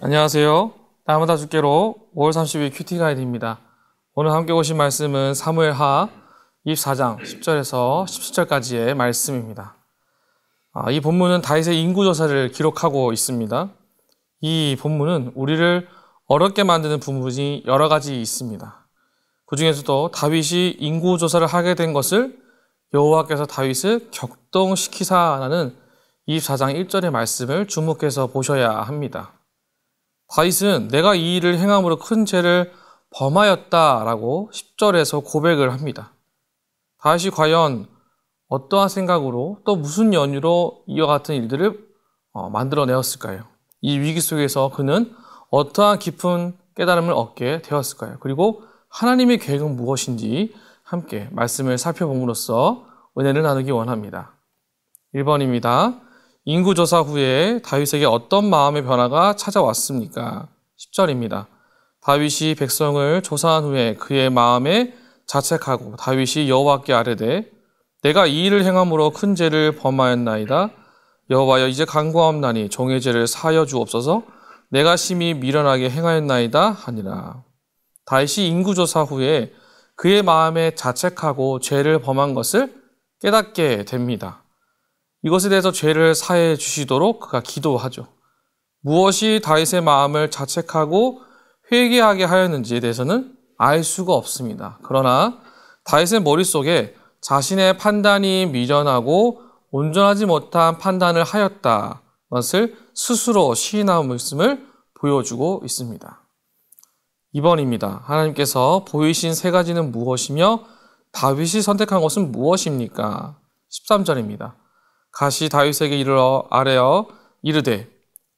안녕하세요. 날마다 주께로 5월 30일 큐티 가이드입니다. 오늘 함께 보신 말씀은 사무엘하 24장 10절에서 17절까지의 말씀입니다. 이 본문은 다윗의 인구조사를 기록하고 있습니다. 이 본문은 우리를 어렵게 만드는 부분이 여러 가지 있습니다. 그 중에서도 다윗이 인구조사를 하게 된 것을 여호와께서 다윗을 격동시키사라는 24장 1절의 말씀을 주목해서 보셔야 합니다. 다윗은 내가 이 일을 행함으로 큰 죄를 범하였다라고 10절에서 고백을 합니다. 다윗이 과연 어떠한 생각으로 또 무슨 연유로 이와 같은 일들을 만들어내었을까요? 이 위기 속에서 그는 어떠한 깊은 깨달음을 얻게 되었을까요? 그리고 하나님의 계획은 무엇인지 함께 말씀을 살펴봄으로써 은혜를 나누기 원합니다. 1번입니다. 인구조사 후에 다윗에게 어떤 마음의 변화가 찾아왔습니까? 10절입니다. 다윗이 백성을 조사한 후에 그의 마음에 자책하고 다윗이 여호와께 아뢰되 내가 이 일을 행함으로 큰 죄를 범하였나이다. 여호와여 이제 간구하옵나니 종의 죄를 사하여 주옵소서. 내가 심히 미련하게 행하였나이다 하니라. 다윗이 인구조사 후에 그의 마음에 자책하고 죄를 범한 것을 깨닫게 됩니다. 이것에 대해서 죄를 사해 주시도록 그가 기도하죠. 무엇이 다윗의 마음을 자책하고 회개하게 하였는지에 대해서는 알 수가 없습니다. 그러나 다윗의 머릿속에 자신의 판단이 미련하고 온전하지 못한 판단을 하였다 것을 스스로 시인하는 말씀을 보여주고 있습니다. 2번입니다. 하나님께서 보이신 세 가지는 무엇이며 다윗이 선택한 것은 무엇입니까? 13절입니다. 가시 다윗에게 이르러 아뢰어 이르되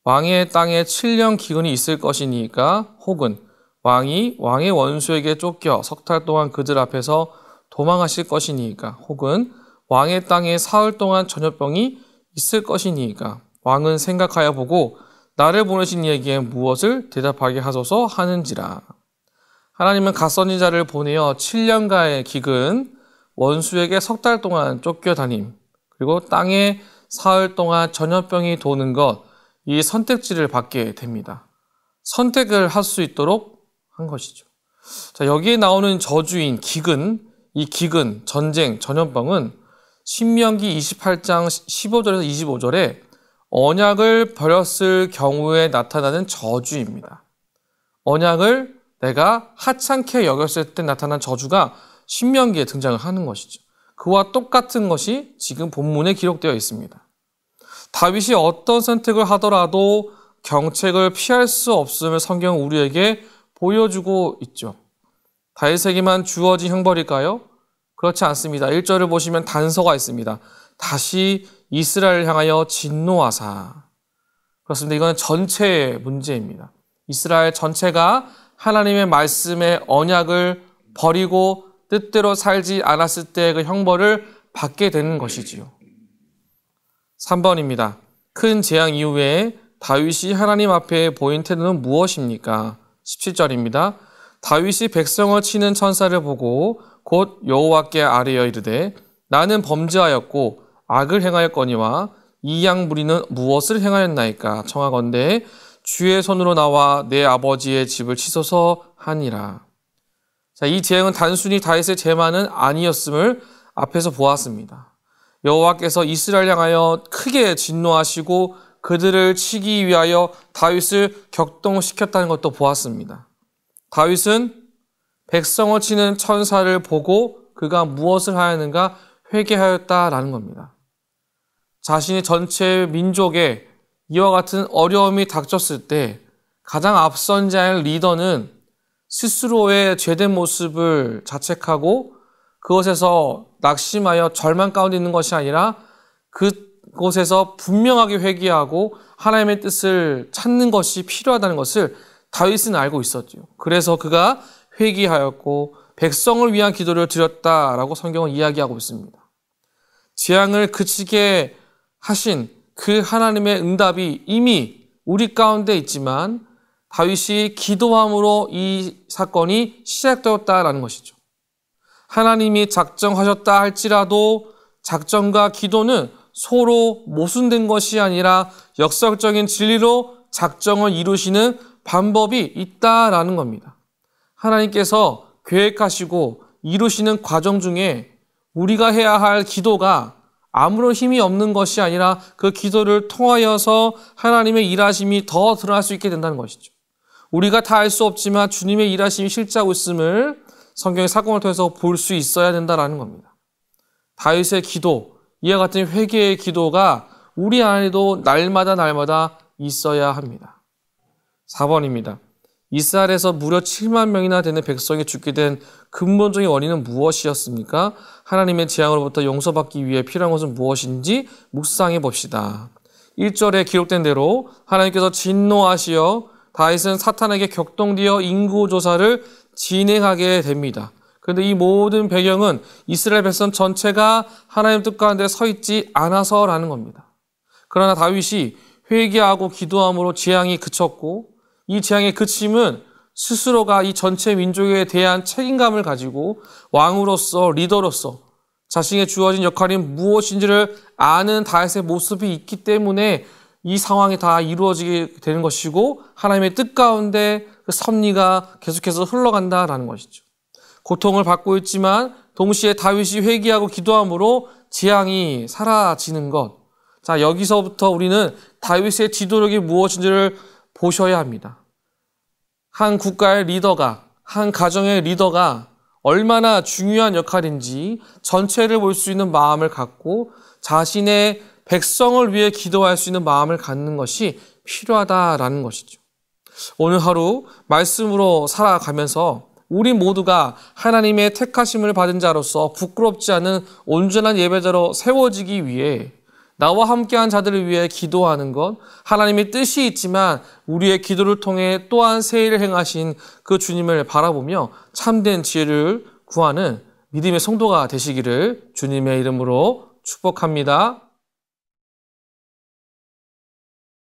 왕의 땅에 7년 기근이 있을 것이니까 혹은 왕이 왕의 원수에게 쫓겨 석 달 동안 그들 앞에서 도망하실 것이니까 혹은 왕의 땅에 사흘 동안 전염병이 있을 것이니까 왕은 생각하여 보고 나를 보내신 이에게 무엇을 대답하게 하소서 하는지라. 하나님은 갓선진 자를 보내어 7년간의 기근, 원수에게 석 달 동안 쫓겨다님, 그리고 땅에 사흘 동안 전염병이 도는 것, 이 선택지를 받게 됩니다. 선택을 할 수 있도록 한 것이죠. 자, 여기에 나오는 저주인 기근, 이 기근, 전쟁, 전염병은 신명기 28장 15절에서 25절에 언약을 버렸을 경우에 나타나는 저주입니다. 언약을 내가 하찮게 여겼을 때 나타난 저주가 신명기에 등장을 하는 것이죠. 그와 똑같은 것이 지금 본문에 기록되어 있습니다. 다윗이 어떤 선택을 하더라도 경책을 피할 수 없음을 성경은 우리에게 보여주고 있죠. 다윗에게만 주어진 형벌일까요? 그렇지 않습니다. 1절을 보시면 단서가 있습니다. 다시 이스라엘을 향하여 진노하사. 그렇습니다. 이건 전체의 문제입니다. 이스라엘 전체가 하나님의 말씀의 언약을 버리고 뜻대로 살지 않았을 때 그 형벌을 받게 되는 것이지요. 3번입니다. 큰 재앙 이후에 다윗이 하나님 앞에 보인 태도는 무엇입니까? 17절입니다. 다윗이 백성을 치는 천사를 보고 곧 여호와께 아뢰어 이르되 나는 범죄하였고 악을 행하였거니와 이 양 무리는 무엇을 행하였나이까? 청하건대 주의 손으로 나와 내 아버지의 집을 치소서 하니라. 자, 이 재앙은 단순히 다윗의 죄만은 아니었음을 앞에서 보았습니다. 여호와께서 이스라엘 향하여 크게 진노하시고 그들을 치기 위하여 다윗을 격동시켰다는 것도 보았습니다. 다윗은 백성을 치는 천사를 보고 그가 무엇을 하였는가 회개하였다라는 겁니다. 자신의 전체 민족에 이와 같은 어려움이 닥쳤을 때 가장 앞선 자의 리더는 스스로의 죄된 모습을 자책하고 그것에서 낙심하여 절망 가운데 있는 것이 아니라 그곳에서 분명하게 회개하고 하나님의 뜻을 찾는 것이 필요하다는 것을 다윗은 알고 있었죠. 그래서 그가 회개하였고 백성을 위한 기도를 드렸다라고 성경은 이야기하고 있습니다. 재앙을 그치게 하신 그 하나님의 응답이 이미 우리 가운데 있지만 다윗이 기도함으로 이 사건이 시작되었다라는 것이죠. 하나님이 작정하셨다 할지라도 작정과 기도는 서로 모순된 것이 아니라 역설적인 진리로 작정을 이루시는 방법이 있다라는 겁니다. 하나님께서 계획하시고 이루시는 과정 중에 우리가 해야 할 기도가 아무런 힘이 없는 것이 아니라 그 기도를 통하여서 하나님의 일하심이 더 드러날 수 있게 된다는 것이죠. 우리가 다 알 수 없지만 주님의 일하심이 실제하고 있음을 성경의 사건을 통해서 볼 수 있어야 된다는 겁니다. 다윗의 기도, 이와 같은 회개의 기도가 우리 안에도 날마다 있어야 합니다. 4번입니다. 이스라엘에서 무려 7만 명이나 되는 백성이 죽게 된 근본적인 원인은 무엇이었습니까? 하나님의 재앙으로부터 용서받기 위해 필요한 것은 무엇인지 묵상해 봅시다. 1절에 기록된 대로 하나님께서 진노하시어 다윗은 사탄에게 격동되어 인구조사를 진행하게 됩니다. 그런데 이 모든 배경은 이스라엘 백성 전체가 하나님 뜻 가운데 서 있지 않아서라는 겁니다. 그러나 다윗이 회개하고 기도함으로 재앙이 그쳤고 이 재앙의 그침은 스스로가 이 전체 민족에 대한 책임감을 가지고 왕으로서 리더로서 자신에게 주어진 역할이 무엇인지를 아는 다윗의 모습이 있기 때문에 이 상황이 다 이루어지게 되는 것이고 하나님의 뜻 가운데 그 섭리가 계속해서 흘러간다라는 것이죠. 고통을 받고 있지만 동시에 다윗이 회개하고 기도함으로 재앙이 사라지는 것. 자, 여기서부터 우리는 다윗의 지도력이 무엇인지를 보셔야 합니다. 한 국가의 리더가, 한 가정의 리더가 얼마나 중요한 역할인지 전체를 볼 수 있는 마음을 갖고 자신의 백성을 위해 기도할 수 있는 마음을 갖는 것이 필요하다라는 것이죠. 오늘 하루 말씀으로 살아가면서 우리 모두가 하나님의 택하심을 받은 자로서 부끄럽지 않은 온전한 예배자로 세워지기 위해 나와 함께한 자들을 위해 기도하는 것, 하나님의 뜻이 있지만 우리의 기도를 통해 또한 새 일을 행하신 그 주님을 바라보며 참된 지혜를 구하는 믿음의 성도가 되시기를 주님의 이름으로 축복합니다.